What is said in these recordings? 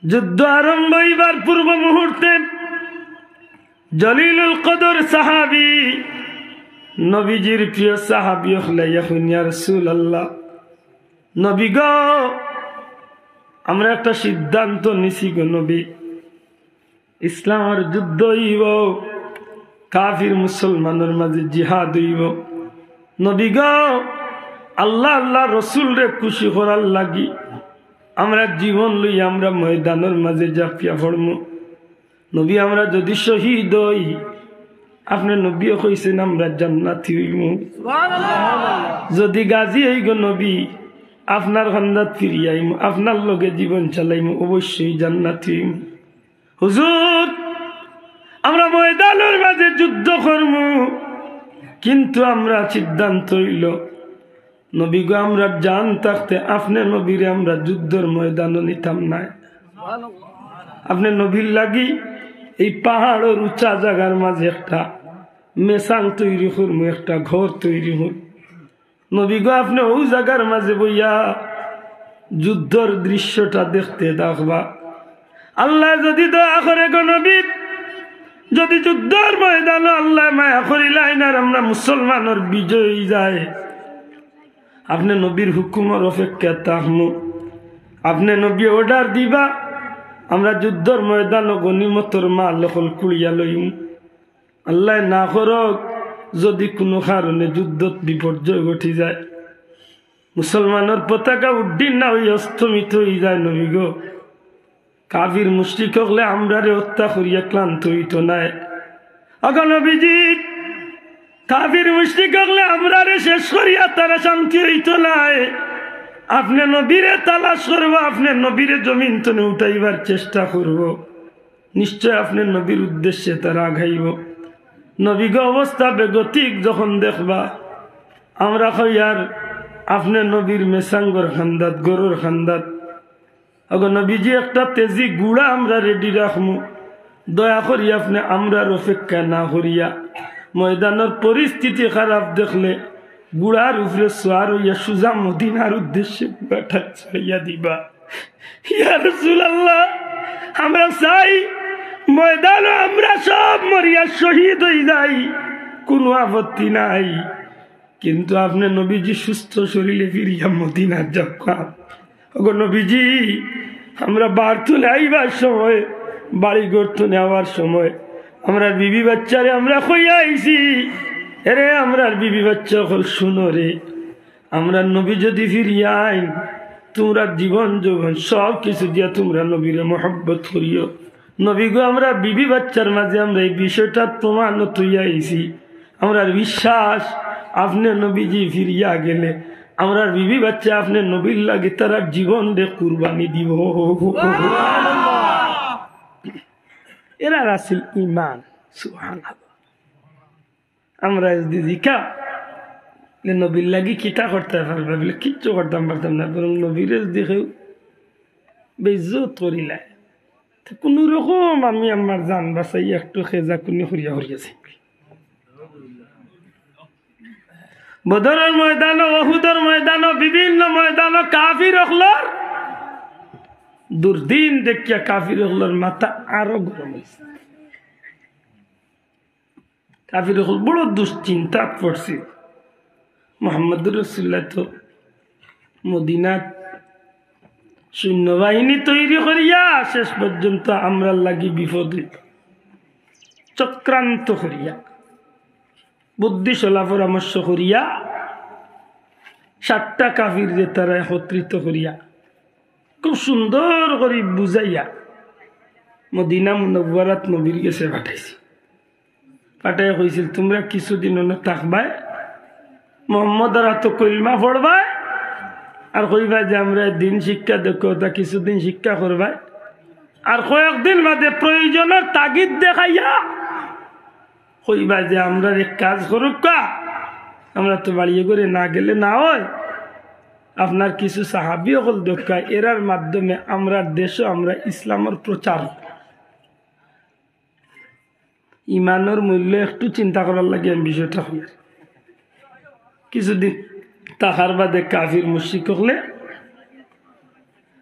যুদ্ধ আরম্ভ হইবার পূর্ব মুহূর্তে জলিলুল কদর সাহাবী নবীজির প্রিয় সাহাবী হলাইয়া ইয়া রাসূলুল্লাহ, নবী গো আমরা একটা সিদ্ধান্ত নিছি গো নবী, ইসলামের যুদ্ধ হইব, কাফির মুসলমানের মাঝে জিহাদ হইব। নবী গো আল্লাহ আল্লাহ রসুল রে খুশি করার লাগি আমরা জীবন লই আমরা ময়দানের মাঝে জাপিয়া পড়ব। নবী আমরা যদি শহীদ হই আপনি নবীও কইছেন আমরা জান্নাতি হইব, যদি গাজী হই গো নবী আপনার খান্দাত ফিরিয়ে আইম, আপনার লগে জীবন চালাইম, অবশ্যই জান্নাতি হইম। হুজুর আমরা ময়দানের মাঝে যুদ্ধ করব, কিন্তু আমরা সিদ্ধান্ত হইল নবী গো আমরা জান থাকতে আপনি নবীরে আমরা যুদ্ধের ময়দানও নিতাম না। আপনি নবীর লাগি এই পাহাড়ের উঁচা জায়গার মাঝে একটা মেসাং তৈরি করবো, একটা ঘর তৈরি হল। নবী গো আপনি ওই জায়গার মাঝে বইয়া যুদ্ধের দৃশ্যটা দেখতে দেখবা। আল্লাহ যদি দয়া করে গো নবী, যদি যুদ্ধের ময়দান আল্লাহ মায়া করিলেন আর আমরা মুসলমানের বিজয়ী যায়, আপনি নবীর হুকুমের অপেক্ষা থাকবো। আপনি নবী অর্ডার দিবা, আমরা যুদ্ধের ময়দান গনিমতর মাল হল কুড়িয়া লইম। আল্লাহ না করক যদি কোনো কারণে যুদ্ধত বিপর্যয় ঘটি যায়, মুসলমানের পতাকা উড্ডীন না হয়ে অস্তমিত হয়ে যায়, নবী গো কাফির মুশরিক হলে আমরা রে হত্যা করিয়া ক্লান্ত হইত নাই। অগ নবীজি কাফির মুশরিক হলে আমরা রে শেষ করিয়া তারা শান্তি হইত নাই। আপনি নবীরে তালাশ করব, আপনি নবীরে জমিন তনে উঠাইবার চেষ্টা করব, নিশ্চয় আপনি নবীর উদ্দেশ্যে তারা আগাইব। নবী গো অবস্থা বেগতিক যখন দেখবা আমরা কইয়ার আপনি নবীর মেসাঙ্গর খান্দাত গরুর খান্দাত। অগো নবীজি একটা তেজি গুড়া আমরা রেডি রাখবো, দয়া করি আপনি আমরার অপেক্ষা না করিয়া ময়দানের পরিস্থিতি খারাপ দেখলে গুড়ার উপরে সোয়ার হইয়া সুজা মদিনার উদ্দেশ্যে গুড়াটা ছাড়িয়া দিবা। ইয়া রাসূলুল্লাহ আমরা চাই ময়দানে আমরা সব মরিয়া শহীদ হয়ে যাই, কোনো আপত্তি নাই, কিন্তু আপনি নবীজি সুস্থ শরীরে ফিরিয়া মদিনার যাবা। ওগো নবীজি আমরা বার তুলে আইবার সময়, বাড়ি গড়তে নেওয়ার সময় আমরা বিবি বাচ্চারে আমরা কইয়া আইছি, এরে আমরার বিবি বাচ্চা হল শুনো রে, আমরা নবী যদি ফিরিয়া আইন তোমরা জীবন যৌবন সব কিছু দিয়া তোমরা নবীরে মহব্বত করিও। নবী গো আমরা বিবি বাচ্চার মাঝে আমরা এই বিষয়টা প্রমাণ তৈয়া আইছি, আমরার বিশ্বাস আপনি নবীজি ফিরিয়া গেলে আমরা বিবি বাচ্চা আপনি নবীর লাগে তারা জীবন রে কুরবানি দিব। এরা রাসিল ইমান। সুবহানাল্লাহ। আমরা যদি জিকা নবীর লাগি কিতা করতে পারবে বলে কিচ্ছু করতাম পারতাম না, বরং নবীর দেখেও বেইজ্জত করিলা কোন রকম আমি আমার জান বাঁচাই একটু খেজা কুনি হরিয়া হরিয়াছি। বদরের ময়দান, ওহুদের ময়দান, বিভিন্ন ময়দান কাফির হলর দুর্দিন দেখিয়া কাফির হলর মাথা আরো গরম হয়েছে। কাফির হল বড় দুশ্চিন্তা পড়ছে। মোহাম্মদ রাসূলুল্লাহ তো মদিনাত সৈন্যবাহিনী তৈরি করিয়া শেষ পর্যন্ত আমরা লাগি বিপদে চক্রান্ত করিয়া বুদ্ধি সলা পরামর্শ করিয়া 7টা কাফির যে তারা একত্রিত করিয়া খুব সুন্দর করে বুঝাইয়া মদিনা মুনাওয়ারাত নবীর কাছে পাঠাইছি। পাঠাইয়া কইছিল তোমরা কিছুদিন থাকবাই, মোহাম্মদ রাত কলিমা পড়বাই, আর কইবা যে আমরা দিন শিক্ষা দেখো তা কিছুদিন শিক্ষা করবাই, আর কয়েকদিন বাদে প্রয়োজনের তাগিদ দেখাইয়া কইবা যে আমরা এক কাজ করুক কা, আমরা তো বাড়িয়ে করে না গেলে না হয়, আপনার কিছু সাহাবী হল দরকার, এরার মাধ্যমে আমরা দেশে আমরা ইসলামের প্রচার। ইমানের মূল্য একটু চিন্তা করার লাগে বিষয়টা হল। কিছুদিন তাহার বাদে কাফির মুশরিক হলে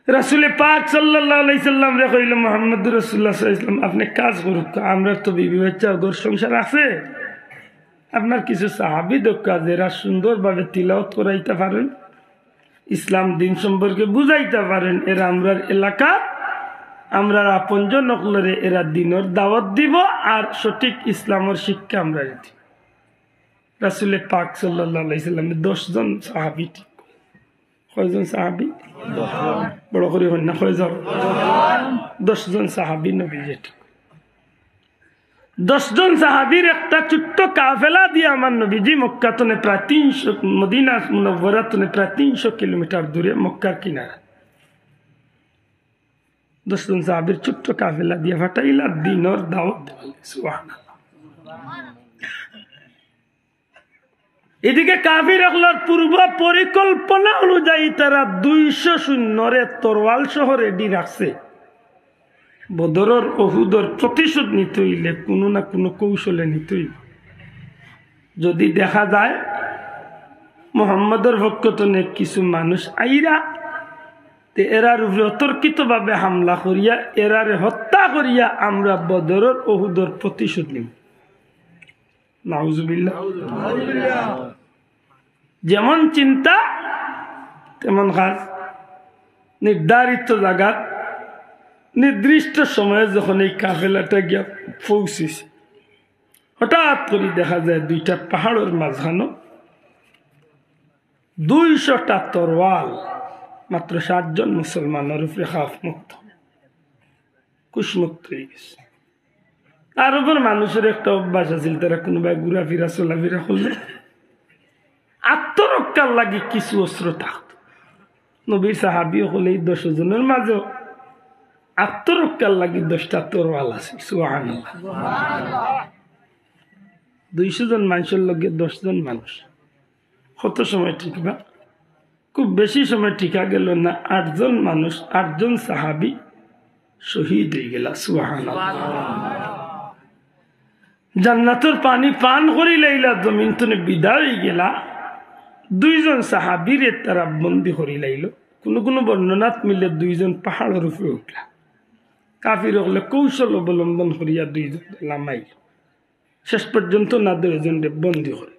রাসূল পাক সাল্লাল্লাহু আলাইহি সাল্লাম রে কইল মুহাম্মদুর রাসূলুল্লাহ সাল্লাল্লাহু আলাইহি সাল্লাম আপনি কাজ করুক, আমরা তো বিবি বাচ্চা ঘর সংসার আছে, আপনার কিছু সাহাবী দরকার যারা সুন্দরভাবে তিলাওয়াত করাইতে পারেন, ইসলাম দিন সম্পর্কে বুঝাইতে পারেন, এরা আমরার এলাকা আমরা আপনজন নকলরে এরা দিনের দাওয়াত দিব আর সঠিক ইসলামের শিক্ষা আমরা দিই। রাসূল পাক সাল্লাল্লাহু আলাইহি সাল্লাম 10 জন সাহাবী, কয়জন সাহাবী? বড় করে হন না, কয়জন? 10 জন সাহাবী নবীজি। 10 জন সাহাবীর একটা ছোট্ট কাফেলা দিয়ে আমার নবীজি মক্কা থেকে প্রায় 300, মদিনা মুনাওয়ারা থেকে প্রায় 300 কিলোমিটার দূরে মক্কার কিনারা 10 জন সাহাবীর ছোট্ট কাফেলা দিয়ে ফাটাইলা দিনের দাওয়াত দিলেন। সুবহানাল্লাহ। এদিকে কাফির হকলার পূর্ব পরিকল্পনা অনুযায়ী তারা 200 সৈন্যরে তরোয়াল সহ রেডি রাখছে। বদরের উহুদের প্রতিশোধ নিতে হইলে কোনো না কোনো কৌশলে নিতে হইল। যদি দেখা যায় মুহাম্মদের পক্ষ থেকে কিছু মানুষ আইরা তে এরার উপরে অতর্কিতভাবে হামলা করিয়া এরারে হত্যা করিয়া আমরা বদরের উহুদের প্রতিশোধ নিব। নাউজুবিল্লাহ। যেমন চিন্তা তেমন কাজ। নির্ধারিত জায়গা নির্দিষ্ট সময়ে যখন এই কাফেলাটা গিয়া পৌঁছেছে, হঠাৎ করে দেখা যায় দুইটা পাহাড়ের মাঝখানো 200টা তরোয়াল মাত্র 7 জন মুসলমানের উপরে খাফ মুক্ত কুশমুক্ত হয়ে গেছে। তার উপর মানুষের একটা অভ্যাস আছিল, তারা কোনোবাই ঘুরাফিরা চলাফেরা করলে আত্মরক্ষার লাগে কিছু অস্ত্র থাকত। নবীর সাহাবী হলে 10 জনের মাঝে আত্মরক্ষার লাগে 10টা তরোয়াল আছে। সুবহানাল্লাহ। 200 জন মানুষের লগে 10 জন মানুষ কত সময় ঠিকবা? খুব বেশি সময় ঠিকা গেল না, 8 জন মানুষ, 8 জন সাহাবী শহীদ হয়ে গেল। সুবহানাল্লাহ। জান্নাতের পানি পান করি লাইলা, জমিন তুনে বিদায় হয়ে গেলা। 2 জন সাহাবীরে তারা বন্দী করি লাইল। কোনো কোনো বর্ণনাত মিলে 2 জন পাহাড়ের উপরে উঠলা। কাফির হলে কৌশল অবলম্বন করিয়া 2 জন নামাইল। শেষ পর্যন্ত না 2 জনকে বন্দী করে।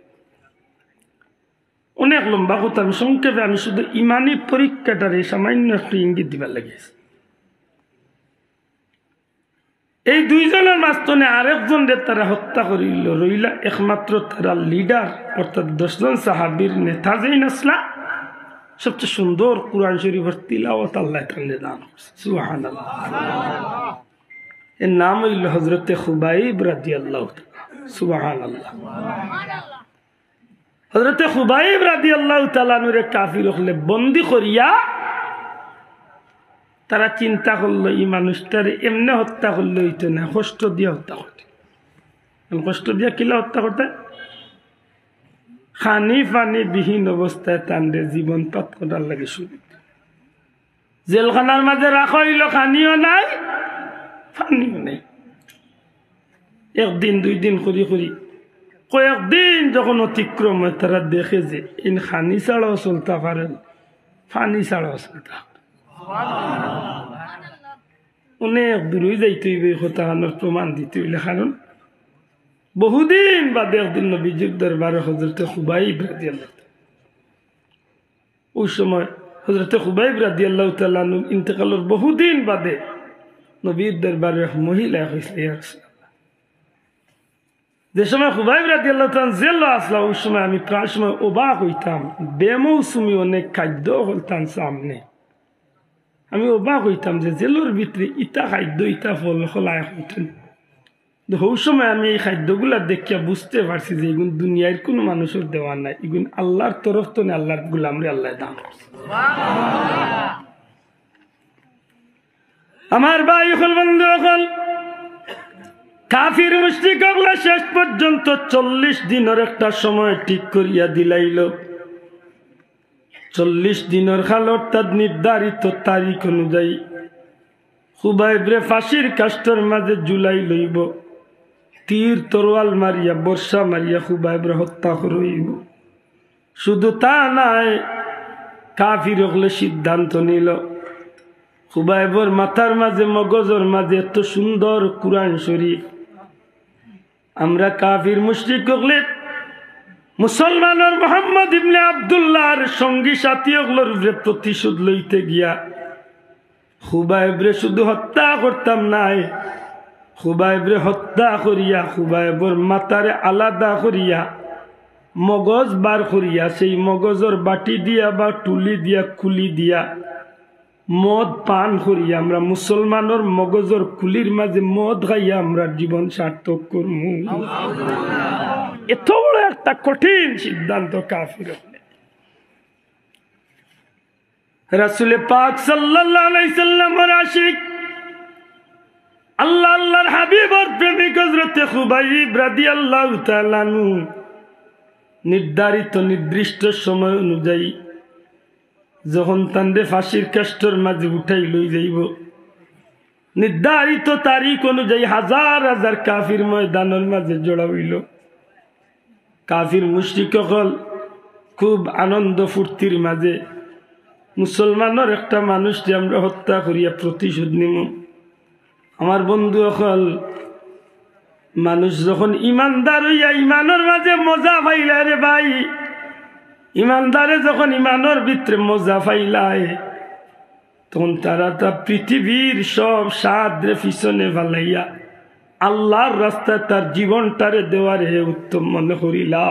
অনেক লম্বা কথা, আমি সংক্ষেপে আমি শুধু ইমানি পরীক্ষাটারে সামান্য একটু ইঙ্গিত দিবার লাগিয়েছি। এই 2 জনের মাঝখানে আরেকজনদের তারা হত্যা করিল, রইলা একমাত্র তারা লিডার অর্থাৎ 10 জন সাহাবীর নেতা যেই নাসলা সবচেয়ে সুন্দর কুরআন শরীফের তিলাওয়াত আল্লাহ তাআলা দান করেছে। সুবহানাল্লাহ। এর নাম হইল হযরতে খুবাইব রাদিয়াল্লাহু তাআলা। সুবহানাল্লাহ। হযরতে খুবাইব রাদিয়াল্লাহু তাআলা নুরে কাফির হলে বন্দী করিয়া তারা চিন্তা করলো এই মানুষটারে এমনি হত্যা করলে হইতো না, কষ্ট দিয়ে হত্যা করতে। কষ্ট দিয়ে কিলা হত্যা করতে? খানি পানি বিহীন অবস্থায় তান্ডে জীবন পাত করার লাগে শুরু। জেলখানার মাঝে রাখা হইল, খানিও নাই পানিও নাই। 1 দিন 2 দিন করি করি কয়েকদিন যখন অতিক্রম হয় তারা দেখে যে ইন খানি ছাড়াও চলতে পারেন, পানি ছাড়াও চলতে পারেন। অনেক দূরই যাইতে হইবে হত্যাকাণ্ডের প্রমাণ দিতে হইলে, কারণ বহুদিন বাদে একদিন নবীজির দরবারে হযরতে খুবাইব রাদিয়াল্লাহু তাআলা, ওই সময় হযরতে খুবাইব রাদিয়াল্লাহু তাআলা ইন্তেকালের বহুদিন বাদে নবীর দরবারে মহিলা হইছে। ইয়া রাসূলুল্লাহ, যে সময় খুবাইব রাদিয়াল্লাহু তাআলা জেল আসলা, ওই সময় আমি প্রায় সময় অবাক হইতাম। বেমৌসুমি অনেক খাদ্য হলতাম সামনে, আমি অবাক হইতাম যে জেলের ভিতরে ইটা খাদ্য ইটা ফল খোলায় হইতেন। ওই সময় আমি এই খাদ্যগুলা দেখিয়া বুঝতে পারছি যে এগুন দুনিয়ার কোনো মানুষের দেওয়া নাই, এগুন আল্লাহর তরফ তো আল্লাহর গুলামরে আল্লাহ দান করছে। আমার ভাই হল বন্ধু হল কাফির মুশরিক গুলা শেষ পর্যন্ত 40 দিনের একটা সময় ঠিক করিয়া দিলাইল। 40 দিনের খাল অর্থাৎ নির্ধারিত তারিখ অনুযায়ী খুবাইবরে ফাঁসির কাষ্ঠের মাঝে ঝুলাই লইব। তীর তরোয়াল মারিয়া বর্ষা মারিয়া খুবাইবরে হত্যা করইব। শুধু তা নাই, কাফির হলে সিদ্ধান্ত নিল খুবাইবর মাথার মাঝে মগজর মাঝে এত সুন্দর কুরআন শরীফ। আমরা কাফির মুশরিক হলে মুসলমানের মোহাম্মদ ইবনে আব্দুল্লাহর সঙ্গী সাথী ওগুলোর প্রতিশোধ লইতে গিয়া খুবাইবরে শুধু হত্যা করতাম নাই, খুবাইবরে হত্যা করিয়া খুবাইবর মাথারে আলাদা করিয়া মগজ বার করিয়া সেই মগজর বাটি দিয়া বা টুলি দিয়া কুলি দিয়া মদ পান করিয়া আমরা মুসলমানের মগজর কুলির মাঝে মদ খাইয়া আমরা জীবন সার্থক করব। এত বড় একটা কঠিন সিদ্ধান্ত কাফির। রাসূল পাক সাল্লাল্লাহু আলাইহি সাল্লামের আশিক আল্লাহ আল্লাহর হাবিবের প্রেমিক হযরত খুবাইব রাদিয়াল্লাহু তাআলা আনহু নির্ধারিত নির্দিষ্ট সময় অনুযায়ী যখন তান্ডে ফাঁসির কাষ্ঠর মাঝে উঠাই লই যাইব, নির্ধারিত তারিখ অনুযায়ী হাজার হাজার কাফির ময়দানের মাঝে জড়া হইল। কাফির মুশরিক সকল খুব আনন্দ ফুর্তির মাঝে মুসলমানের একটা মানুষকে আমরা হত্যা করিয়া প্রতিশোধ নিব। আমার বন্ধু সকল, মানুষ যখন ইমানদার হইয়া ইমানের মাঝে মজা পাইলা রে ভাই, ইমানদারে যখন ইমানের ভিতরে মজা পাইলায় তখন তারা তা পৃথিবীর সব সাদরে পিছনে ফালাইয়া আল্লাহর রাস্তায় তার জীবনটারে দেওয়ারে উত্তম মনে করিলা।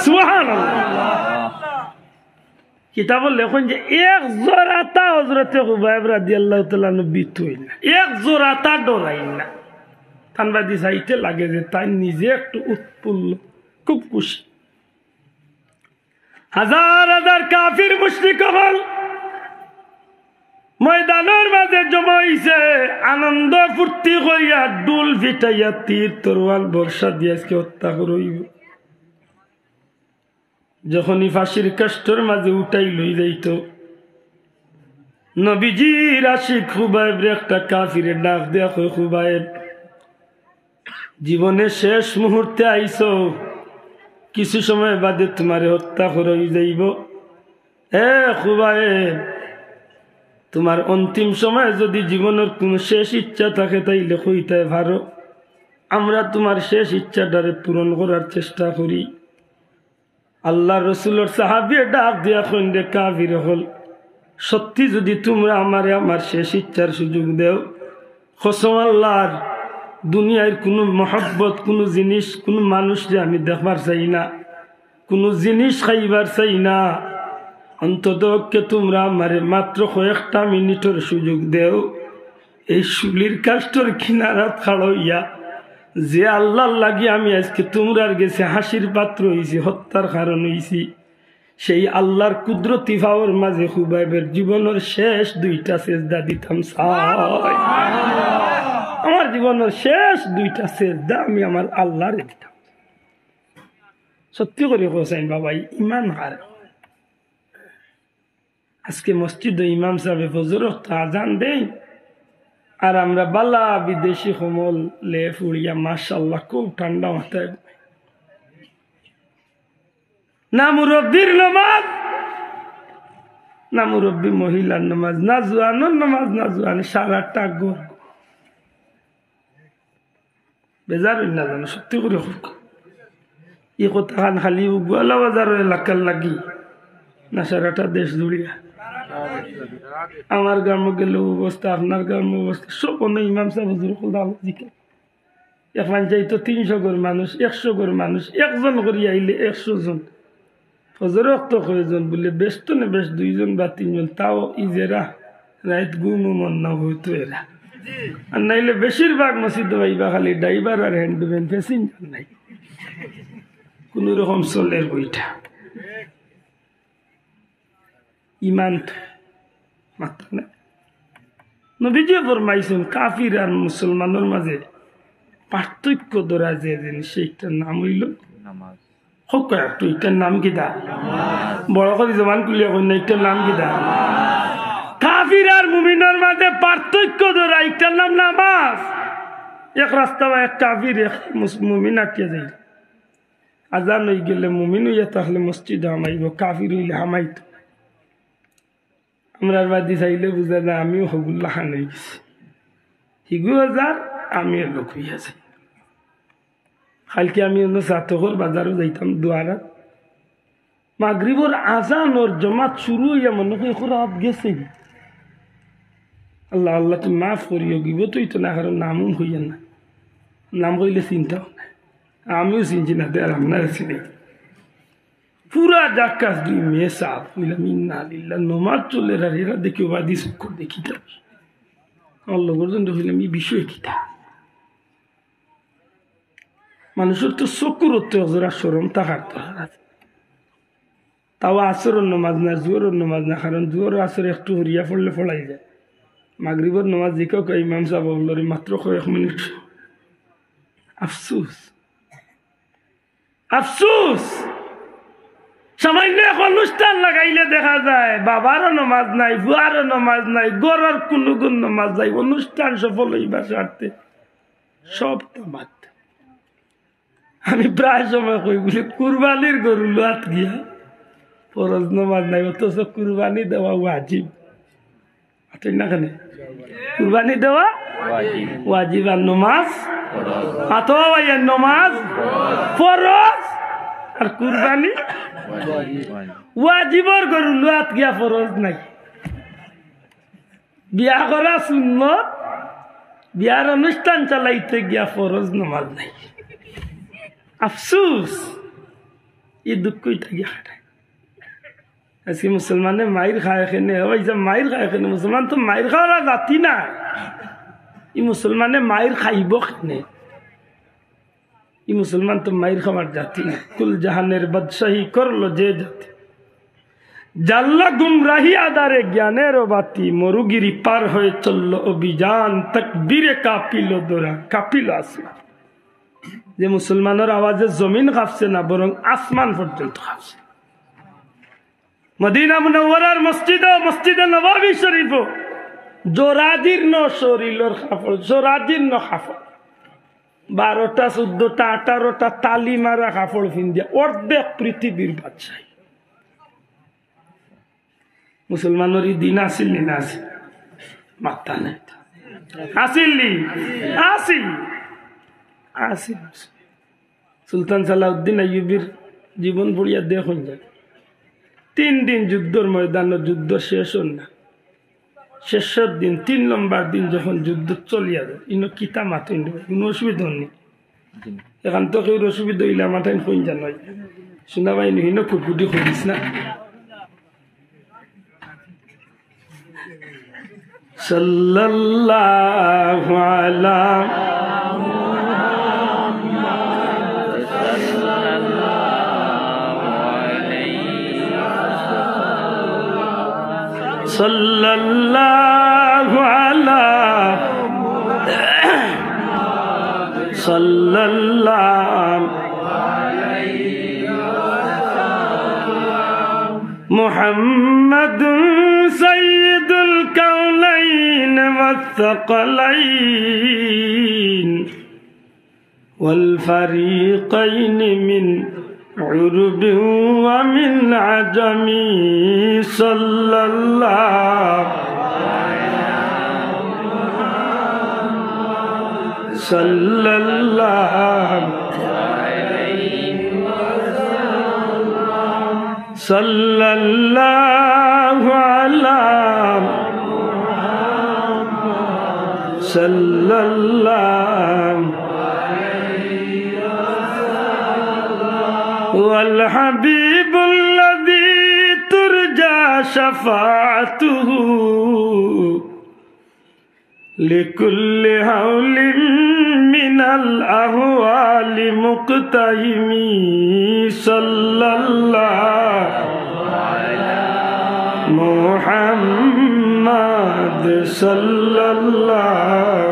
সুবহানাল্লাহ। কিতাব লেখন যে এক জোড়াতা হযরত খুবাইব রাদিয়াল্লাহু তাআলা বিত হইল না, এক জোড়াতা ডরাই না। তানবাদি চাইতে লাগে যে তাই নিজে একটু উৎফুল্ল, খুব খুশি। হাজার হাজার কাফির মুশরিক হল ময়দানের মাঝে জমা হইছে, আনন্দ ফুর্তি করিয়া ডুল ফিটাইয়া তীর তরোয়াল বর্ষা দিয়ে আজকে হত্যা করইব। যখনই ফাঁসির কাষ্ঠর মাঝে উঠাই লই যাইত, নবীজির আশিক খুবাইব একটা কাফিরে ডাক দেয়া কয়, খুবাইব জীবনের শেষ মুহূর্তে আইছো, কিছু সময় বাদে তোমারে হত্যা করই যাইব। খুবাইব তোমার অন্তিম সময় যদি জীবনের কোন শেষ ইচ্ছা থাকে তাইলে কইতে পারো, আমরা তোমার শেষ ইচ্ছাটারে পূরণ করার চেষ্টা করি। আল্লাহ রসুলের সাহাবী ডাক দিয়া কইলে, কাফির হল সত্যি যদি তোমরা আমারে আমার শেষ ইচ্ছার সুযোগ দেও, কসম আল্লাহর, দুনিয়ার কোনো মহব্বত, কোনো জিনিস, কোনো মানুষকে আমি দেখবার চাই না, কোনো জিনিস খাইবার চাই না, অন্ততকে তোমরা আমারে মাত্র কয়েকটা মিনিটের সুযোগ দেও। এই শুলির কাষ্ঠর কিনারাত খাড়ইয়া যে আল্লাহর লাগি আমি আজকে তোমরার গেছে হাসির পাত্র হইছি, হত্যার কারণ হইছি, সেই আল্লাহর কুদরতি ভাবের মাঝে খুবাইবের জীবনের শেষ দুইটা সেজদা দিতাম চাই। আমার জীবনের শেষ দুইটা সেজদা আমি আমার আল্লাহরে দিতাম। সত্যি করে হোসেন বাবা ইমান হার। আজকে মসজিদে ইমাম সাহেব ফজর আজান দেই আর আমরা বালা বিদেশি কমল লে ফুড়িয়া মাশাআল্লাহ খুব ঠান্ডা মাথায়, না মুরব্বীর নামাজ, না মুরব্বী মহিলার নামাজ, না জোয়ানোর নামাজ, না জোয়ান সারাটা গোর বেজার না জানো। সত্যি করে ই কথা খান খালি গোয়ালা বাজার এলাকার লাগি না সারাটা দেশ জুড়িয়া। আমার গ্রাম গেলে অবস্থা, আপনার গ্রাম অবস্থা সব অনেক ইমাম সাহেব জিকে এখন যাইতো 300 ঘর মানুষ, 100 ঘর মানুষ, একজন করে আইলে 100 জন, ফজর রক্ত কয়জন বলে ব্যস্ত না বেশ 2 জন বা 3 জন, তাও ইজেরা রাত ঘুম মন না হইতো এরা। আর নাইলে বেশিরভাগ মসজিদ ভাইবা খালি ড্রাইভার আর হ্যান্ডম্যান, প্যাসেঞ্জার নাই, কোন রকম চলের বইটা। ইমান মাত্র না। নবীজি ফরমাইছেন কাফির আর মুসলমানের মাঝে পার্থক্য ধরা যে জিনিস, সেইটার নাম হইল নামাজ। হোক একটু এটার নাম কি দা বড় করে জবান খুলিয়া কই, এটার নাম কি দা? কাফির আর মুমিনের মাঝে পার্থক্য ধরা, এটার নাম নামাজ। এক রাস্তা এক কাফির এক মুমিন আটকে যাই, আজান হয়ে গেলে মুমিন হইয়া তাহলে মসজিদে হামাইব, কাফির হইলে হামাইত। আমরা বাদি চাইলে বুঝা না আমিও হগুল্লা খান হয়ে গেছি হিগু হাজার আমিও লোক হইয়াছি কালকে আমি অন্য চাতকর বাজারও যাইতাম দুয়ারাত মাগরিবর আজান ওর জমাত শুরু হইয়া মনে হয় রাত গেছে আল্লাহ আল্লাহ তুমি মাফ করিও গিব তুই তো না কারণ নামও হইয়া না নাম কইলে চিন্তাও না আমিও চিনছি না আর আপনার চিনি পুরা ডাক্কাস দুই মেয়ে সাপ হইলাম ইন্না আলিল্লাহ নমাজ চলে এরা দেখি বাদি চক্ষর দেখি যাবি আমার লোক পর্যন্ত হইলাম এই বিষয় কিতা মানুষের তো চকুর হতে হজরা সরম থাকার দরকার আছে তাও আসরের নমাজ না জোরের নমাজ না কারণ জোর আসর একটু হরিয়া পড়লে ফলাই যায় মাগরিবর নমাজ দিকেও ইমাম সাহেব বললেন মাত্র কয়েক মিনিট আফসুস আফসুস সামান্য এক অনুষ্ঠান লাগাইলে দেখা যায় বাবারও নমাজ নাই বুয়ারও নমাজ নাই গড়ের কোনো গুণ নমাজ নাই অনুষ্ঠান সফল হইবার স্বার্থে সব বাদ আমি প্রায় সময় কই বলি কুরবানির গরু লোয়াত গিয়া ফরজ নমাজ নাই অথচ কুরবানি দেওয়া ওয়াজিব আতেন না কেন কুরবানি দেওয়া ওয়াজিব আর নমাজ অথবা ভাইয়ের নমাজ ফরজ আর কুরবানি ওয়াজিবর গরু লোয়াত গিয়া ফরজ নাই বিয়া করা সুন্নত বিয়ার অনুষ্ঠান চালাইতে গিয়া ফরজ নমাজ নাই আফসুস এই দুঃখই থাকি খাটায় আজকে মুসলমানে মায়ের খায় এখানে ওই যে মায়ের খায় এখানে মুসলমান তো মায়ের খাওয়ার জাতি না এই মুসলমানে মায়ের খাইব কেনে এই মুসলমান তো মায়ের খাওয়ার জাতি না কুল জাহানের বাদশাহী করলো যে জাতি জাল্লা গুমরাহি আদারে জ্ঞানের বাতি মরুগিরি পার হয়ে চললো অভিযান তাকবীরে কাঁপিল দোরা কাঁপিল আসমান যে মুসলমানের আওয়াজে জমিন কাঁপছে না বরং আসমান পর্যন্ত কাঁপছে মদিনা মুনাওয়ারার মসজিদে নববী শরীফ জোরাজীর্ণ শরীরের কাপড় জোরাজীর্ণ কাপড় 12টা 14টা 18টা তালি মারা কাপড় পিন্দিয়া অর্ধেক পৃথিবীর বাদশাহী মুসলমানের দিন আসিল না আসিল মাত্তা নাই আসিলি আসিল সুলতান সালাউদ্দিন আইয়ুবীর জীবন পড়িয়া দেখুন যায় 3 দিন যুদ্ধর ময়দানে যুদ্ধ শেষ হন না শেষের দিন 3 নম্বর দিন যখন যুদ্ধ চলিয়া যায় ইনো কিতা মাথা কোনো অসুবিধা নেই এখন তো কেউ অসুবিধা হইলে মাথায় কইন জানো শোনা পাই নি ইনো কুকুটি করিস না সাল্লাল্লাহু আলা sallallahu ala sallallahu muhammadun sayyidul kaunain wathaqalain wal fariqain min عرب ومن عجم صلى الله صلى الله صلى الله على صلى الله والحبيب الذي ترجى شفاعته لكل هول من الأهوال مقتحم صلى الله على محمد صلى الله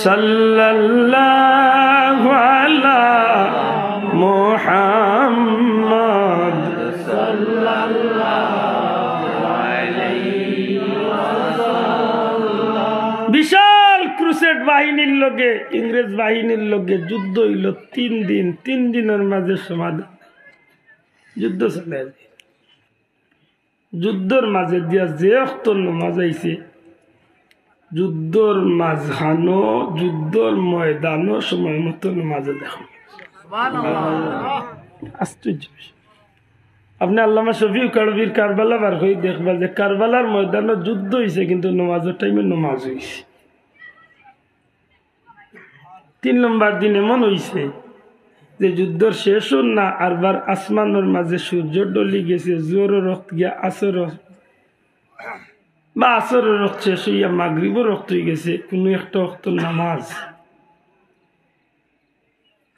صلى الله على محمد صلى الله عليه وسلم বিশাল ক্রুসেড বাহিনীর লগে ইংরেজ বাহিনীর লগে যুদ্ধ হইল 3 দিন 3 দিনের মাঝে সমাধান যুদ্ধ চলে যুদ্ধর মাঝে দিয়া যে অক্তর নমাজ আইছে যুদ্ধর মাঝখানো যুদ্ধর ময়দানও সময় মতো নমাজে দেখো আশ্চর্য আপনি আল্লামা শফিউ কারবির কারবালা বার হয়ে দেখবা যে কারবালার ময়দানে যুদ্ধ হয়েছে কিন্তু নমাজের টাইমে নমাজ হয়েছে 3 নম্বর দিন এমন হয়েছে যে যুদ্ধর শেষ না আরবার আসমানের মাঝে সূর্য ডলি গেছে জোর রক্ত গিয়া আসর বা আসর রক্ত শেষ হইয়া মাগরিবও রক্ত হয়ে গেছে কোনো একটা রক্ত নামাজ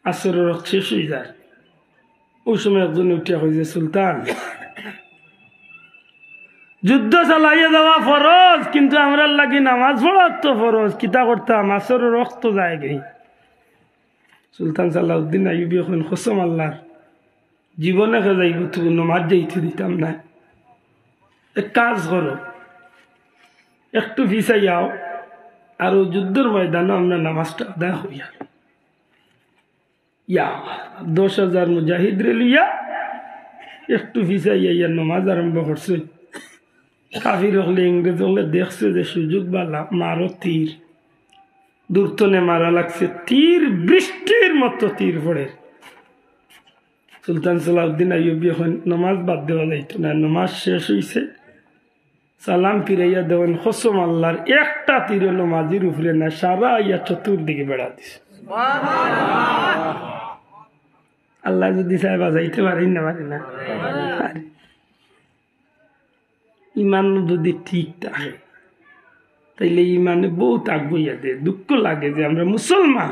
আসর রক্ত শেষ হয়ে যায় ওই সময় একজন উঠিয়া হয়েছে সুলতান যুদ্ধ চালাইয়া দেওয়া ফরজ কিন্তু আমরা লাগি নামাজ পড়া তো ফরজ কিতা করতাম আসর রক্ত যায় গেই সুলতান সালাউদ্দিন আইয়ুবী এখন কসম আল্লাহর জীবনে যাইব তুমি নমাজ যাইতে দিতাম না এক কাজ করো একটু ভিসাইয়াও আর ও যুদ্ধের ময়দানে আমরা নামাজটা আদায় হইয়া ইয়া 10,000 মুজাহিদ রে লিয়া একটু ভিসাইয়া ইয়া নমাজ আরম্ভ করছে কাফির হলে ইংরেজ হলে দেখছে যে সুযোগ বালা মারো তীর দূরতনে মারা লাগছে তীর বৃষ্টির মতো তীর পড়ে সুলতান সালাউদ্দিন আইয়ুবী এখন নমাজ বাদ দেওয়া যাইত না নমাজ শেষ হইছে সালাম ফিরাইয়া দেওয়ান কসম আল্লাহর একটা তীরে নমাজির উপরে না সারা ইয়া চতুর্দিকে বেড়া দিছে আল্লাহ যদি চাই বাজাইতে পারি না পারি না ইমান যদি ঠিক থাকে তাইলে ইমানে বহুত আগুইয়া দে দুঃখ লাগে যে আমরা মুসলমান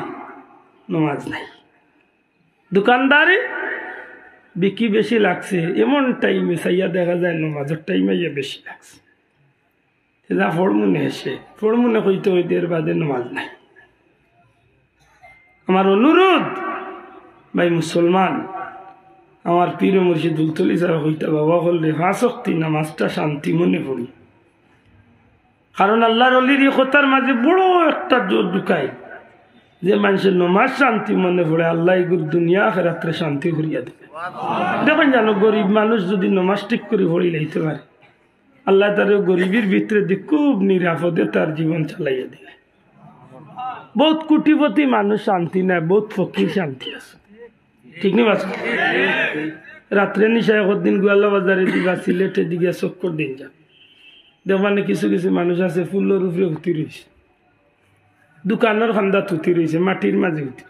নমাজ নাই দোকানদারি বিকি বেশি লাগছে এমন টাইমে চাইয়া দেখা যায় নমাজের টাইমে ইয়া বেশি লাগছে যা ফড়মুনে এসে ফড়মুনে হইতে হইতে এর বাদে নমাজ নাই আমার অনুরোধ ভাই মুসলমান আমার পীর মুর্শিদ উলতলি সাহেব হইতে বাবা করলে 5 ওয়াক্ত নামাজটা শান্তি মনে পড়ি কারণ আল্লাহর অলির কথার মাঝে বড় একটা জোর ঢুকায় যে মানুষের নমাজ শান্তি মনে পড়ে আল্লাহ এগুর দুনিয়া আখিরাতে শান্তি করিয়া দেবে দেখেন জানো গরিব মানুষ যদি নমাজ ঠিক করে পড়ি লাইতে পারে আল্লাহ তার গরিবের ভিতরে দিয়ে খুব নিরাপদে তার জীবন চালাইয়া দিবে বহুত কোটিপতি মানুষ শান্তি নাই বহুত ফকির শান্তি আছে ঠিক নেই বাস রাত্রে নিশায় একদিন গোয়ালা বাজারে দিবা সিলেটে দিকে চক্কর দিন যান দেখবানে কিছু কিছু মানুষ আছে ফুলের উপরে উঠি রয়েছে দোকানের খান্দা উঠি রয়েছে মাটির মাঝে উঠি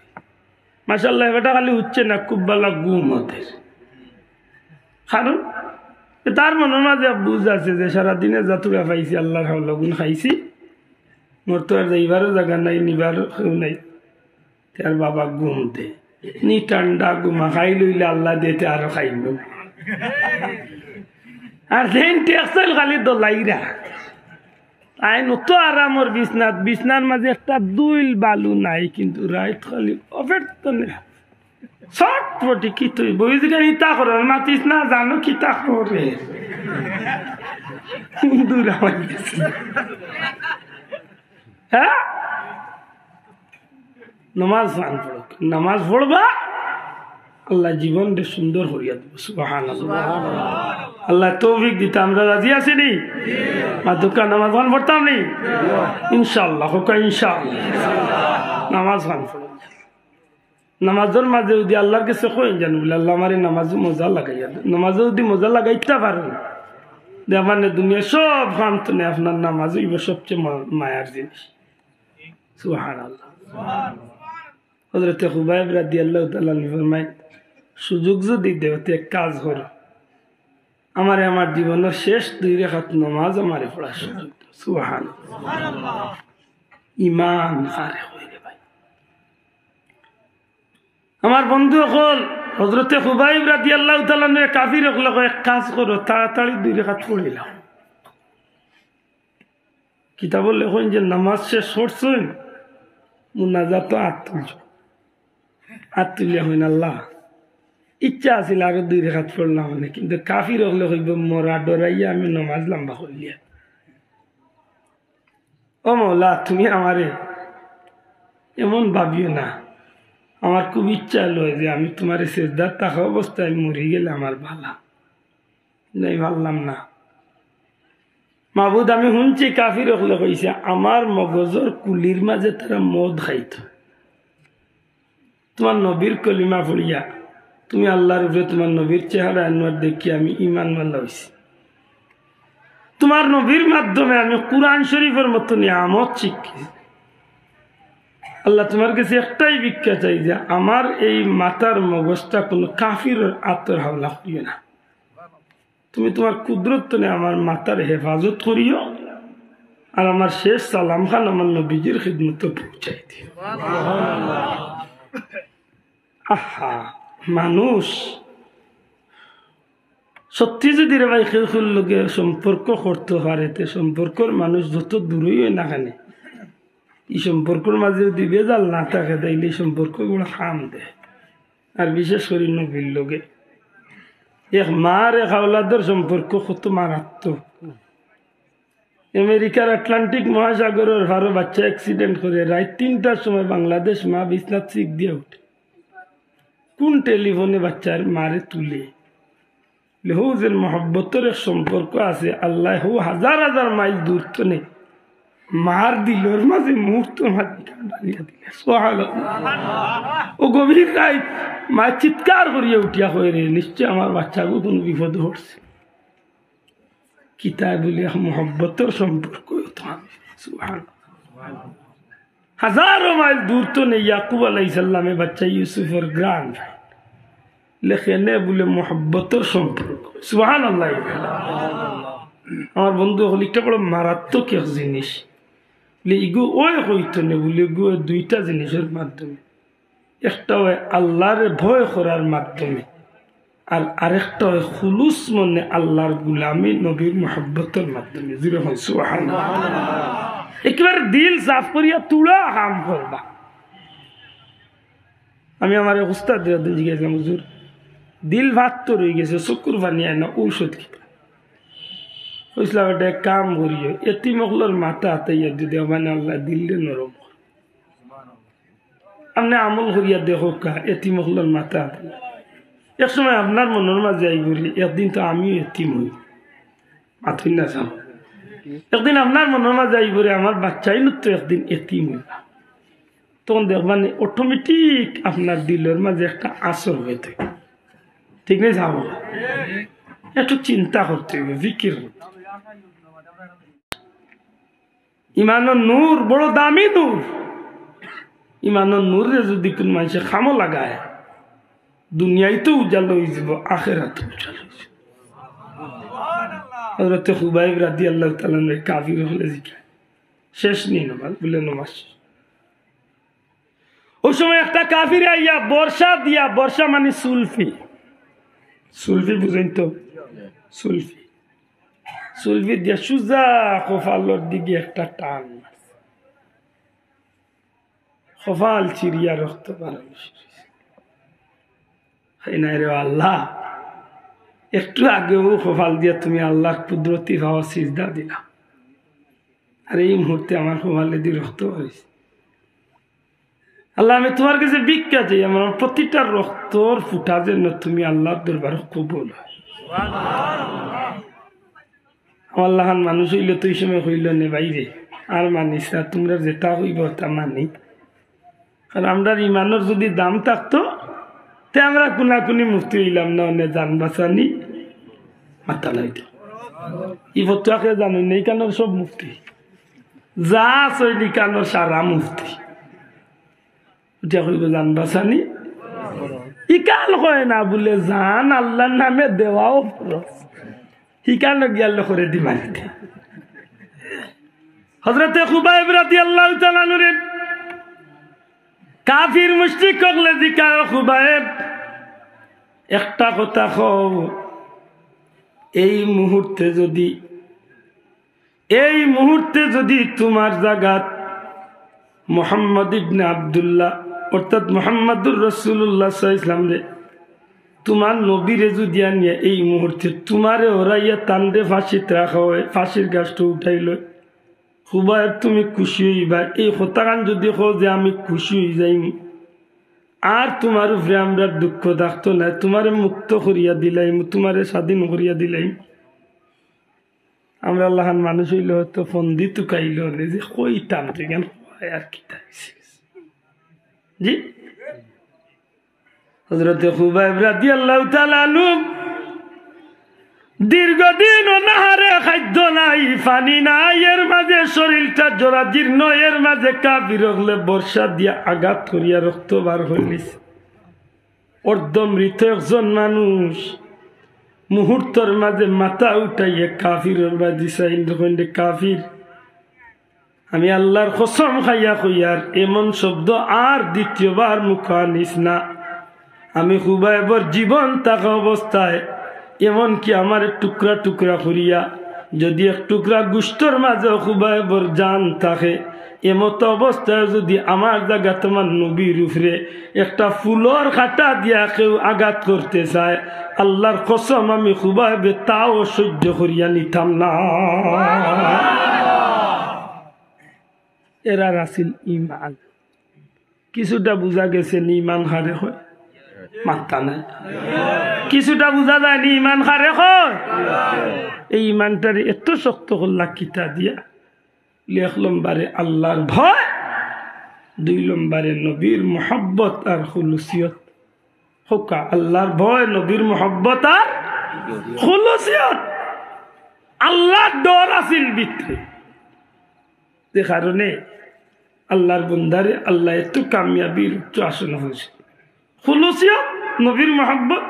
মাশাআল্লাহ এটা খালি উঠছে না খুব ভালো গুম ওদের কারণ তার মনের মাঝে বুঝ আছে যে সারাদিনে যাতুরা পাইছি আল্লাহর লগুন খাইছি মোর তো আর যাইবারও জায়গা নাই নিবারও নাই তার বাবা গুম দে নি ঠান্ডা গুমা খাই লইলে আল্লাহ দিতে আরো খাইব আর সেন টেক্সটাইল খালি দলাইরা আই নত আরামর বিছনার মাঝে একটা দুইল বালু নাই কিন্তু রাইট খালি অফেট তো নেই চটপটি কি তুই বই দিকে ইতা কর মাতিস না জানো কিতা করে দূরা হ্যাঁ নামাজ পড়বা আল্লাহ জীবন সুন্দর করিয়া দেব সুবহানাল্লাহ আল্লাহ তৌফিক দিতে আমরা রাজি আছি নি দোকান নামাজ গান পড়তাম নি ইনশাআল্লাহ হোকা ইনশাআল্লাহ নামাজ গান পড়ব নামাজের মাঝে যদি আল্লাহর কাছে কই জানো বলে আল্লাহ আমারে নামাজ মজা লাগাইয়া নামাজ যদি মজা লাগাইতে পারেন দেবানে দুনিয়া সব কাম তো নেই আপনার নামাজ ইব সবচেয়ে মায়ার জিনিস সুবহানাল্লাহ হযরত খুবাইব রাদিয়াল্লাহু তাআলা ফরমায় সুযোগ যদি দেওতে এক কাজ করো আমারে আমার জীবনের শেষ 2 রাকাত নামাজ আমারে পড়া সুযোগ সুবহানাল্লাহ ঈমান আরে হইরে ভাই আমার বন্ধু হল হযরত খুবাইব রাদিয়াল্লাহু তাআলা নে কাফির হল এক কাজ করো তাড়াতাড়ি 2 রাকাত পড়ে নাও কিতাব লেখেন যে নামাজ শেষ করছেন মুনাজাত আত্মুলিয়া হইন আল্লাহ ইচ্ছা আছিল আরো 2 রাকাত পড়লাম মানে কিন্তু কাফির হলে হইব মরা ডরাইয়া আমি নামাজ লম্বা করলিয়া ও মৌলা তুমি আমারে এমন ভাবিও না আমার খুব ইচ্ছা লয় যে আমি তোমার সেজদার থাকা অবস্থায় মরে গেলে আমার ভালা নাই, ভাবলাম না। মাহবুদ আমি শুনছি কাফির হলে কইছে আমার মগজর কুলির মাঝে তারা মদ খাইত, তোমার নবীর কলিমা পড়িয়া তুমি আল্লাহর উপরে তোমার নবীর চেহারা আনোয়ার দেখি আমি ইমান মাল্লা হয়েছি, তোমার নবীর মাধ্যমে আমি কুরআন শরীফের মতো নিয়ামত শিখি। আল্লাহ তোমার কাছে একটাই ভিক্ষা চাই যে আমার এই মাথার মগজটা কোনো কাফির আত্মর হাওলা করিও না, তুমি তোমার কুদরত নিয়ে আমার মাথার হেফাজত করিও, আর আমার শেষ সালাম খান আমার নবীজির খিদমত পৌঁছাই দিও। আহা মানুষ সত্যি যদি রে ভাই খেলখুল লোকে সম্পর্ক করতে পারে, সম্পর্কর মানুষ যত দূরই হয় না কেন, এই সম্পর্কের মাঝে যদি বেজাল না থাকে তাইলে এই সম্পর্ক গুলো খাম দেয়। আর বিশেষ করে নবীর লোকে এক মার এক আওলাদের সম্পর্ক কত মারাত্মক। আমেরিকার আটলান্টিক মহাসাগরের ভারো বাচ্চা অ্যাক্সিডেন্ট করে রাত 3টার সময় বাংলাদেশ মা বিছনাথ শিখ দিয়ে উঠে, কোন টেলিফোনে বাচ্চার মারে তুলে হো যে মহব্বতের এক সম্পর্ক আছে, আল্লাহ হো হাজার হাজার মাইল দূর তো নেই, মার দিলর মাঝে মুহূর্ত ও গভীর রাত মা চিৎকার করিয়া উঠিয়া হয়ে রে নিশ্চয় আমার বাচ্চাকে কোনো বিপদ হচ্ছে। কিতাব বলি মহব্বতের সম্পর্ক হাজারো মাইল দূর তো নেই। ইয়াকুব আলাইহিসসালামে বাচ্চা ইউসুফের গ্রাম লেখে নে বলে মহব্বতের সম্পর্ক। সুবহানাল্লাহ। আমার বন্ধু হলিকটা বড় মারাত্মক এক জিনিস, ইগো ওই হইতো না বলে গো দুইটা জিনিসের মাধ্যমে, একটা হয় আল্লাহর ভয় করার মাধ্যমে, আর আরেকটা হয় খুলুস মনে আল্লাহর গুলামি নবীর মহব্বতের মাধ্যমে। জিরো হয় সুবহানাল্লাহ। একেবারে দিল সাফ করিয়া তুলা কাম করবা। আমি আমার উস্তাদ জিজ্ঞাসা হুজুর দিল ভাত তো রয়ে গেছে, চকুর পানি আয় না ঔষধ কিনা বুঝলাম, এটা কাম করিও এটি মকলোর মাথা হাতাইয়া যদি মানে আল্লাহ দিল্লি নরম আপনি আমল করিয়া দেখো কা এটি মকলোর মাথা হাতাই। এক সময় আপনার মনের মাঝে আই করি একদিন তো আমিও এতিম হই মাথুই না যাও, একদিন আপনার মনের মাঝে আই করি আমার বাচ্চাই তো একদিন এতিম হই, তখন দেখবেন অটোমেটিক আপনার দিলের মাঝে একটা আসর হয়ে থাকে। ঠিক নেই যাবো একটু চিন্তা করতে হবে, ফিকির করতে। ইমানের নূর বড় দামি নূর, ইমানের নূরে যদি কোন মানুষে খামো লাগায় দুনিয়ায় তো উজাল হয়ে যাব, আখেরাতে উজাল হয়ে যাব। হযরত খুবাইব রাদিয়াল্লাহু তাআলা কাফির হলে জিজ্ঞাসা শেষ নেই নামাজ বলে নামাজ। ওই সময় একটা কাফির আইয়া বর্ষা দিয়া, বর্ষা মানে সুলফি, সুলফি বুঝেন তো, সুলফি সুলফি দিয়া সুজা কপালের দিকে একটা টান, কপাল চিরিয়া রক্ত বাড়ানো। আল্লাহ একটু আগেও কপাল দিয়া তুমি আল্লাহর কুদরতি ভাবা সিজদা দিলা, আর এই মুহূর্তে আমার কপালে দিয়ে রক্ত হয়েছে। আল্লাহ আমি তোমার কাছে ভিক্ষা চাই, আমার প্রতিটা রক্তর ফুটা যেন তুমি আল্লাহর দরবারে কবুল হয়। আল্লাহ মানুষ হইলে তো এই সময় হইল নে বাইরে আর মানিস না, তোমরা যেটা হইব তা মানি। কারণ আমরা ইমানের যদি দাম থাকতো তে আমরা কোনাকুনি মুক্তি হইলাম না, অনেক জান বাঁচানি মাথা লাইত ই ফতুয়াকে জানো নেই কানোর সব মুক্তি যা চৈলি কানোর সারা মুক্তি উঠিয়া কইব জান বাঁচানি ইকাল হয় না বলে জান আল্লাহর নামে দেওয়াও ফরজ, ইকানো গিয়াল করে দিমানি। হযরতে খুবাইব রাদিয়াল্লাহু তাআলা আনহু কাফির মুশরিক কগলে জিকার খুবাইব একটা কথা কও, এই মুহূর্তে যদি তোমার জায়গাত মুহাম্মদ ইবনে আব্দুল্লাহ অর্থাৎ মুহাম্মাদুর রাসূলুল্লাহ সাল্লাল্লাহু আলাইহি ওয়াসাল্লাম রে তোমার নবীরে যদি আনিয়া এই মুহূর্তে তোমারে ওরাইয়া তান্ডে ফাঁসিতে রাখা হয়, ফাঁসির গাছটা উঠাইল, খুবাইব তুমি খুশি হইবা। এই হত্যাকাণ্ড যদি হো যে আমি খুশি হয়ে যাই, আর তোমার উপরে আমরা দুঃখ থাকতো না, তোমারে মুক্ত করিয়া দিলাম, তোমারে স্বাধীন করিয়া দিলাম। আমরা আল্লাহান মানুষ হইলে হয়তো ফন্দি তুকাইল যে কইতাম যেখান আর কি জি। হযরতে খুবাইব রাদিয়াল্লাহু তাআলা আনহু দীর্ঘদিন অনাহারে, খাদ্য নাই, পানি নাই, এর মাঝে শরীরটা জরাজীর্ণ, এর মাঝে কাফির হলে বর্ষা দিয়া আঘাত করিয়া রক্ত বার হইলিস। অর্ধমৃত একজন মানুষ মুহূর্তের মাঝে মাথা উঠাইয়া কাফিরের বাজি চাইল, কাফির আমি আল্লাহর কসম খাইয়া কইয়ার এমন শব্দ আর দ্বিতীয়বার মুখ আনিস না। আমি খুবাইবর জীবন থাকা অবস্থায় এমনকি আমার টুকরা টুকরা করিয়া যদি এক টুকরা গুস্তর মাঝে খুবাইবর জান থাকে, এমত অবস্থায় যদি আমার জায়গা তোমার নবীর উপরে একটা ফুলর কাটা দিয়া কেউ আঘাত করতে চায়, আল্লাহর কসম আমি খুবাইবে তাও সহ্য করিয়া নিতাম না। এরা রাসিল ইমান। কিছুটা বুঝা গেছে ইমান হারে হয় মাত্তা নাই, কিছুটা বুঝা যায়নি ইমান হারে হয়। এই ইমানটারে এত শক্ত করলা কিতা দিয়া? 1 নম্বরে আল্লাহর ভয়, 2 নম্বরে নবীর মোহাব্বত আর খুলুসিয়ত। হোকা আল্লাহর ভয়, নবীর মোহাব্বত আর খুলুসিয়ত। আল্লাহর ডর আসিল ভিতরে, যে কারণে আল্লাহর বন্দারে আল্লাহ এত কামিয়াবির উচ্চ আসন হয়েছে। খুলুসিয়ত, নবীর মোহাব্বত।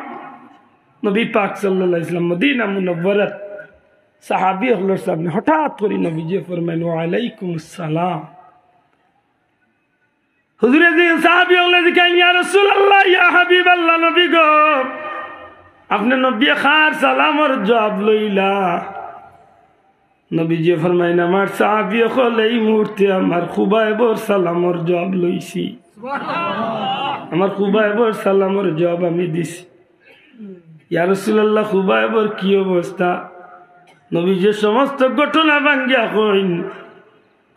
নবী পাক সাল্লাল্লাহু আলাইহি ওয়াসাল্লাম মদিনা মুনাওয়ারাত সাহাবী হলোর সামনে হঠাৎ করে নবীজি ফরমাইলেন ওয়া আলাইকুমুস সালাম। হুজুরে যে সাহাবী হলো যে ইয়া রাসূলুল্লাহ ইয়া হাবিবাল্লাহ, নবী গো আপনি নবী খার সালামর জবাব লইলা। নবীজি ফরমাইলেন আমার সাহাবী হল এই মুহূর্তে আমার খুবাইবর সালামর জবাব লইছি, আমার খুবাইবর সালামর জবাব আমি দিছি। ইয়া রাসূলুল্লাহ খুবাইবর কি অবস্থা? নবীজি সমস্ত ঘটনা ভাঙ্গিয়া কইন।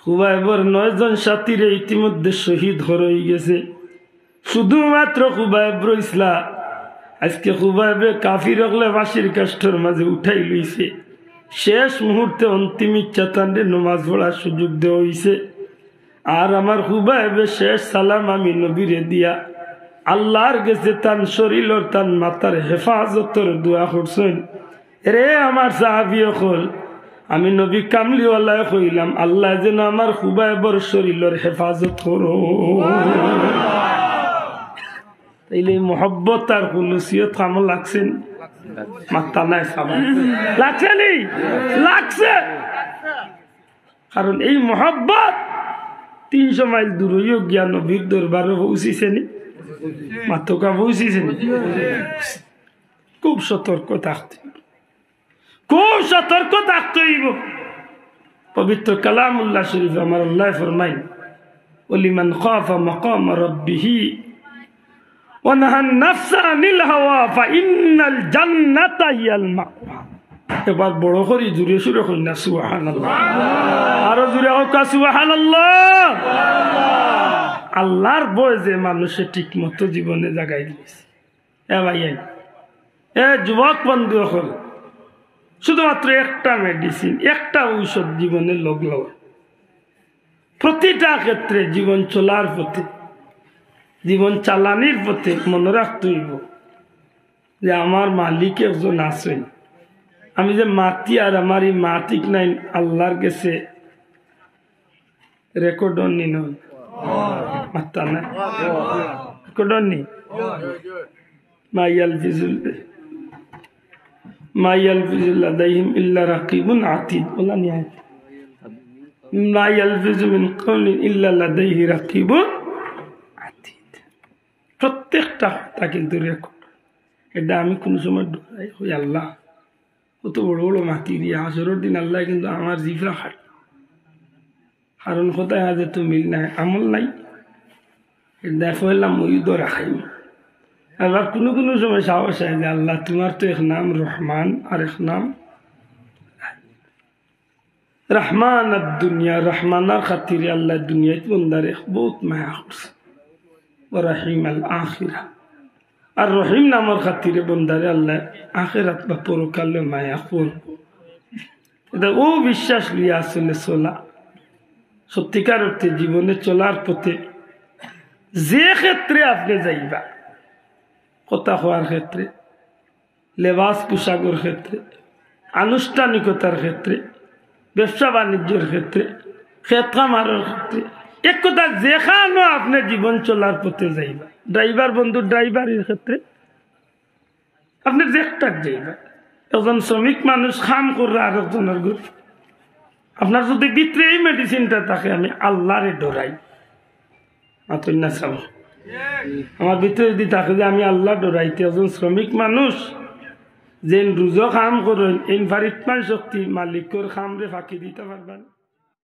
খুবাইবর 9 জন সাথীরে ইতিমধ্যে শহীদ হয়ে গেছে, শুধুমাত্র খুবাইব রইসলা। আজকে খুবাইবে কাফির হলে বাঁশির কাষ্ঠর মাঝে উঠাই লইছে। শেষ মুহূর্তে অন্তিম ইচ্ছা তান্ডে নমাজ পড়ার সুযোগ দেওয়া হইছে। আর আমার খুবাইবে শেষ সালাম আমি নবীরে দিয়া আল্লাহর গেছে তান শরীর তান মাতার হেফাজতর দোয়া করছেন। রে আমার সাহাবী হল, আমি নবী কামলিওয়ালা কইলাম আল্লাহ যেন আমার খুবাইবর শরীরের হেফাজত করো। তাইলে মোহব্বত আর খুলুসিয়ত কামল লাগছেন? মাত্তা নাই সাবান লাগছে নি? লাগছে। কারণ এই মোহব্বত 300 মাইল দূর হইও গিয়া নবীর দরবারে পৌঁছিছে নি? মাত্রকা পৌঁছিছে নি? খুব সতর্ক থাকতে, খুব সতর্ক থাকতে হইব। পবিত্র কালামুল্লাহ শরীফ আমার আল্লাহ ফরমাইন ওলিমান খাফা মাকাম রাব্বিহি ওয়া নাহান নাফসা আনিল হাওয়া ফাইন্নাল জান্নাতা হিয়াল মাওয়া। এবার বড় করে জুড়ে সুরে কই না সুবহানাল্লাহ, আরো জুড়ে হোক সুবহানাল্লাহ। আল্লাহর ভয় যে মানুষে ঠিক মতো জীবনে জাগাই দিয়েছে। এ ভাই এ যুবক বন্ধু হল, শুধুমাত্র একটা মেডিসিন, একটা ঔষধ জীবনে লগল। প্রতিটা ক্ষেত্রে জীবন চলার পথে, জীবন চালানির পথে মনে রাখতে হইব যে আমার মালিক একজন আছেন। আমি যে মাটি আর আমার এই মাটিক নাই আল্লাহর কাছে রেকর্ড নি মাত্তা না রেকর্ড নি মাইয়াল ফিজুল মাইয়াল ফিজুল লাদাইহিম ইল্লা রাকিবুন আতিদ। বলা নি মাইয়াল ফিজু মিন কওলিন ইল্লা লাদাইহি রাকিবুন আতিদ। প্রত্যেকটা কথা কিন্তু রেকর্ড। এটা আমি কোন সময় ডরাই হই আল্লাহ কত বড় বড় মাটি দিয়ে আসরের দিন আল্লাহ কিন্তু আমার জিফরা খাট। কারণ কোথায় আজ তো মিল নাই, আমল নাই। দেখো এলাম মই দরা খাই। আল্লাহ কোনো কোনো সময় সাহস হয় যে আল্লাহ তোমার তো এক নাম রহমান আর এক নাম রহমান। আর দুনিয়া রহমানার খাতিরে আল্লাহ দুনিয়ায় বন্দারে বহুত মায়া করছে। ওয়া রাহিমাল আখিরা। আর রহিম নামের খাতিরে বন্দারে আল্লাহ আখিরাত বা পরকালে মায়া করব। এটা ও বিশ্বাস লিয়ে আসলে চলা, সত্যিকার অর্থে জীবনে চলার পথে যে ক্ষেত্রে আপনি যাইবা, কথা হওয়ার ক্ষেত্রে, লেবাস পোশাকের ক্ষেত্রে, আনুষ্ঠানিকতার ক্ষেত্রে, ব্যবসা বাণিজ্যের ক্ষেত্রে, ক্ষেত খামারের ক্ষেত্রে, এক কথা যেখানে আপনি জীবন চলার পথে যাইবা, ড্রাইভার বন্ধু ড্রাইভারের ক্ষেত্রে আপনি দেখটাক যাইবা। একজন শ্রমিক মানুষ কাম করবে আর একজনের ঘর, আপনার যদি ভিতরে এই মেডিসিনটা থাকে আমি আল্লাহরে ডরাই, না চাব আমার ভিতরে যদি থাকে যে আমি আল্লাহ ডরাইতে, একজন শ্রমিক মানুষ যে রুজো কাম করেন এই ভারিতমান শক্তি মালিকর খামরে ফাঁকি দিতে পারবেন।